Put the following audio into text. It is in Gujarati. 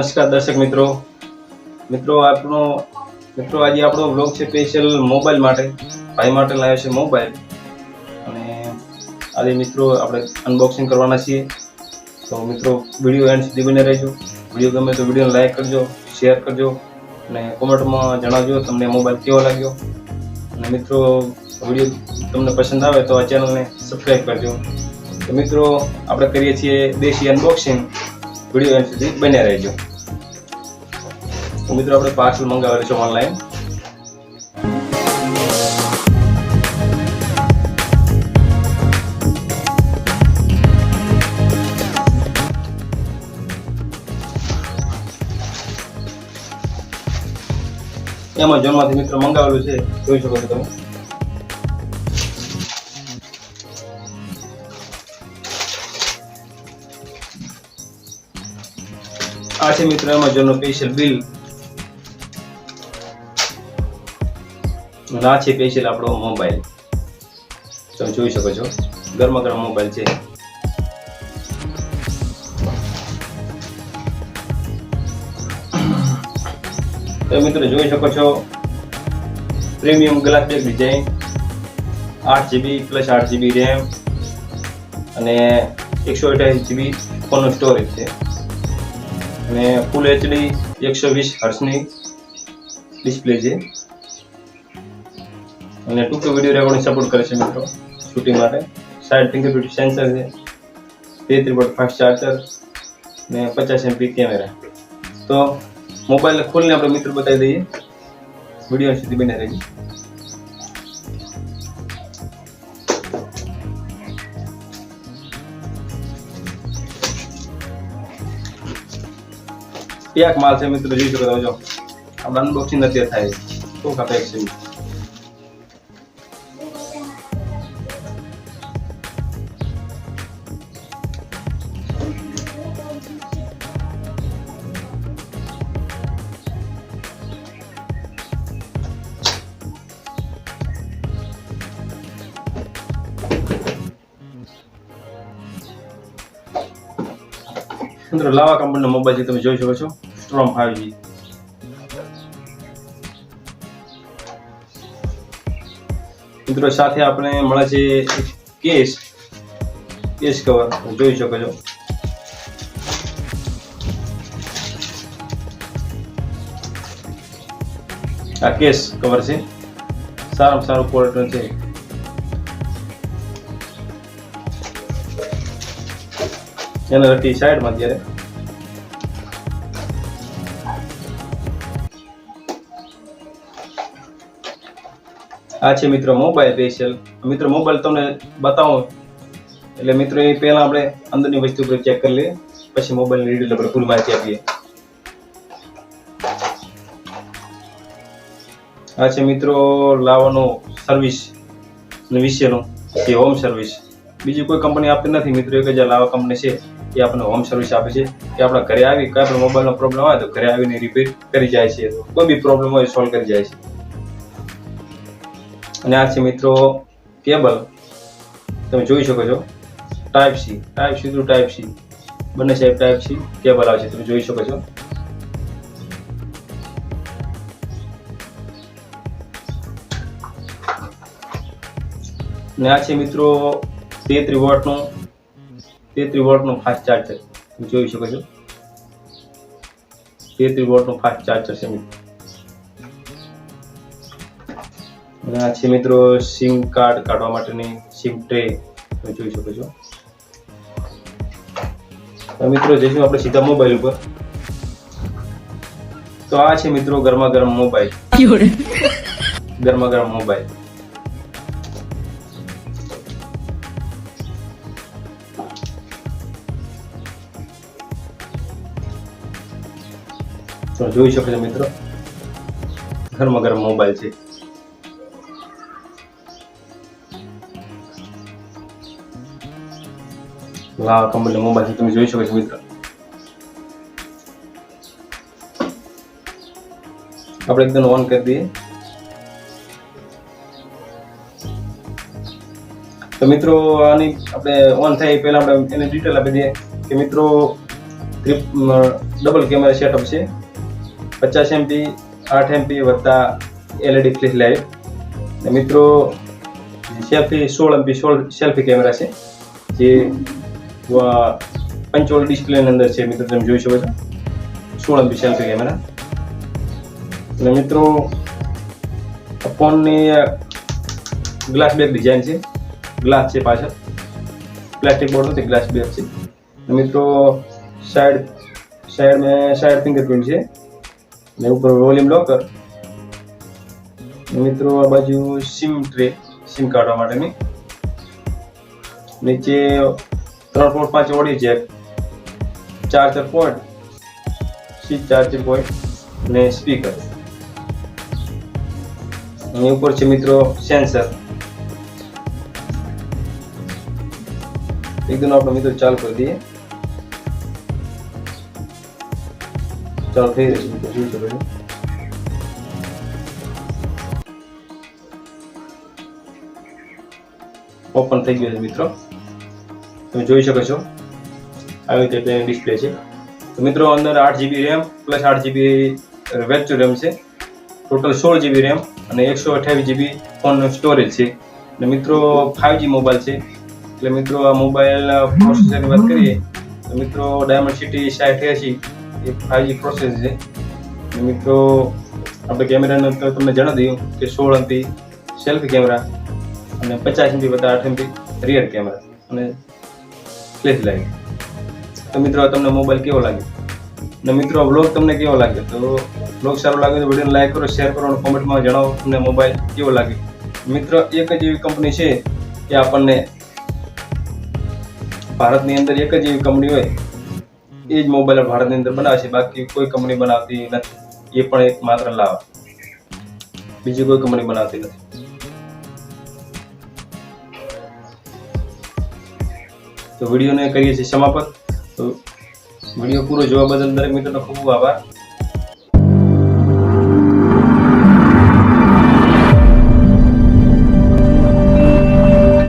નમસ્કાર દર્શક મિત્રો આજે આપણો વ્લોગ છે સ્પેશિયલ મોબાઈલ માટે ભાઈ માટે લાવ્યો છે મોબાઈલ અને આજે મિત્રો આપણે અનબોક્સિંગ કરવાના છીએ તો મિત્રો વિડિયો એન્ડ સુધી બને રહેજો વિડિયો ગમે તો વિડિયોને લાઈક કરજો શેર કરજો અને કોમેન્ટમાં જણાવજો તમને મોબાઈલ કેવો લાગ્યો અને મિત્રો વિડિયો તમને પસંદ આવે તો આ ચેનલને સબસ્ક્રાઇબ કરજો તો મિત્રો આપણે કરીએ છીએ દેશી અનબોક્સિંગ વિડિયો એન્ડ સુધી બન્યા રહેજો તો મિત્રો આપણે પાર્સલ મંગાવેલું છે ઓનલાઈન એમેઝોનમાંથી મિત્રો મંગાવેલું છે જોઈ શકો છો તમે આ છે મિત્રો એમેઝોનનું સ્પેશિયલ બિલ અને આ છે સ્પેશિયલ આપણો મોબાઈલ તમે જોઈ શકો છો ગરમા ગરમ મોબાઈલ છે તો મિત્રો જોઈ શકો છો premium glass back design 8GB plus 8GB RAM અને 128GB ફોનનો સ્ટોરેજ છે અને ફૂલ એચડી 120 હર્ટ્ઝની ડિસ્પ્લે છે અને ટૂંકો વિડિયો રેકોર્ડિંગ સપોર્ટ કરે છે મિત્રો શૂટિંગ માટે સાઇડ ફિંગરપ્રિન્ટ સેન્સર છે 33 વોટ ફાસ્ટ ચાર્જર ને 50 MP કેમેરા તો મોબાઈલ ખોલીને આપણે મિત્રો બતાવી દઈએ વિડિયો સુધી બને રહેજો એક માલ છે મિત્રો જોઈ શકો છો આપણે અનબોક્સિંગ અત્યારે થાય તો કાપે છે મિત્રો લાવા કંપનીનો મોબાઈલ છે તમે જોઈ શકો છો સ્ટ્રોમ 5G મિત્રો સાથે આપણે મળે છે કેસ કવર જોઈ શકો છો આ કેસ કવર છે સારામાં સારું ક્વોલિટી છે એને રખી સાઈડમાં અત્યારે આ છે મિત્રો મોબાઈલ સ્પેશિયલ મિત્રો મોબાઈલ તમને બતાવું એટલે મિત્રો એ પહેલા આપણે અંદરની વસ્તુ પર ચેક કરી લઈએ પછી મોબાઈલની ડિટેલ પર ફૂલ માહિતી આપીએ આ છે મિત્રો લાવવાનો સર્વિસ વિશેનું એ હોમ સર્વિસ બીજી કોઈ કંપની આપતી નથી મિત્રો એક જ લાવા કંપની છે એ આપણને હોમ સર્વિસ આપે છે કે આપણા ઘરે આવી કોઈ પણ મોબાઈલનો પ્રોબ્લેમ આવે તો ઘરે આવીને રિપેર કરી જાય છે કોઈ બી પ્રોબ્લેમ હોય સોલ્વ કરી જાય છે અને આ છે મિત્રો કેબલ તમે જોઈ શકો છો type C to type C બંને સાઈડ ટાઈપ સી કેબલ આવે છે તમે જોઈ શકો છો અને આ છે મિત્રો 33 વોટનું ફાસ્ટ ચાર્જર તમે જોઈ શકો છો 33 વોટનું ફાસ્ટ ચાર્જર છે મિત્રો અને આ છે મિત્રો સિમ કાર્ડ કાઢવા માટેની સિમ ટ્રે તમે જોઈ શકો છો તો મિત્રો જઈશું આપણે સીધા મોબાઈલ ઉપર તો આ છે મિત્રો ગરમા ગરમ મોબાઈલ તો જોઈ શકો છો મિત્રો ગરમા ગરમ મોબાઈલ છે લાવા કંપનીનો મોબાઈલ છે તમે જોઈ શકો છો મિત્રો આપણે એકદમ ઓન કરી દઈએ તો મિત્રો આની આપણે ઓન થાય પહેલા આપણે એને ડિટેલ આપી દઈએ કે મિત્રો ડબલ કેમેરા સેટઅપ છે. 50 MP 8 MP વત્તા LED ફ્લેશ લાઇટ. ને મિત્રો સેલ્ફી 16 MP 16 સેલ્ફી કેમેરા છે જે પંચોલ ડિસ્પ્લેની અંદર છે. મિત્રો તમે જોઈ શકો છો 16 MP સેલ્ફી કેમેરા. અને મિત્રો ફોનની ગ્લાસ બેક ડિઝાઇન છે. ગ્લાસ છે પાછળ, પ્લાસ્ટિક બોર્ડ નથી, ગ્લાસ બેક છે. મિત્રો સાइड फिंगरप्रिंट છે ને ઉપર વોલ્યુમ લોકર. મિત્રો આ બાજુ સિમ ટ્રે, સિમ કાઢવા માટેની. નીચે 3.5 audio Jack, charger point, switch charger point અને સ્પીકર. એની ઉપર છે મિત્રો સેન્સર. એકદમ આપણે મિત્રો ચાલુ કરી દઈએ. ચાલુ થઈ રહેશે મિત્રો, જોઈ શકો છો. ઓપન થઈ ગયું છે મિત્રો, તમે જોઈ શકો છો. આવી રીતે ડિસ્પ્લે છે. તો મિત્રો અંદર 8GB RAM plus 8GB virtual RAM છે. ટોટલ 16GB રેમ અને 128GB ફોનનું સ્ટોરેજ છે. અને મિત્રો 5G મોબાઈલ છે. એટલે મિત્રો આ મોબાઈલ પ્રોસેસરની વાત કરીએ તો મિત્રો ડાયમંડ સિટી 6080 એ 5G પ્રોસેસર છે. અને મિત્રો આપણે કેમેરાનું તો તમને જણાવી દઉં કે 16 MP સેલ્ફી કેમેરા અને 50 MP વત્તા 8 MP રિયર કેમેરા અને ફ્લેશ લાઇટ. તો મિત્રો તમને મોબાઈલ કેવો લાગ્યો? અને મિત્રો વ્લોગ તમને કેવો લાગ્યો? તો વ્લોગ સારો લાગે તો વિડીયોને લાઈક કરો, શેર કરો અને કોમેન્ટમાં જણાવો તમને મોબાઈલ કેવો લાગ્યો. મિત્રો એક જ એવી કંપની છે કે આપણને ભારતની અંદર એક જ એવી કંપની હોય એ જ મોબાઈલ ભારતની અંદર બનાવે છે. બાકી કોઈ કંપની બનાવતી નથી. એ પણ એક માત્ર લાભ, બીજી કોઈ કંપની બનાવતી નથી. તો વિડીયોને કરીએ છીએ સમાપ્ત. તો વિડીયો પૂરો જોવા બદલ દરેક મિત્રોનો ખૂબ ખૂબ આભાર.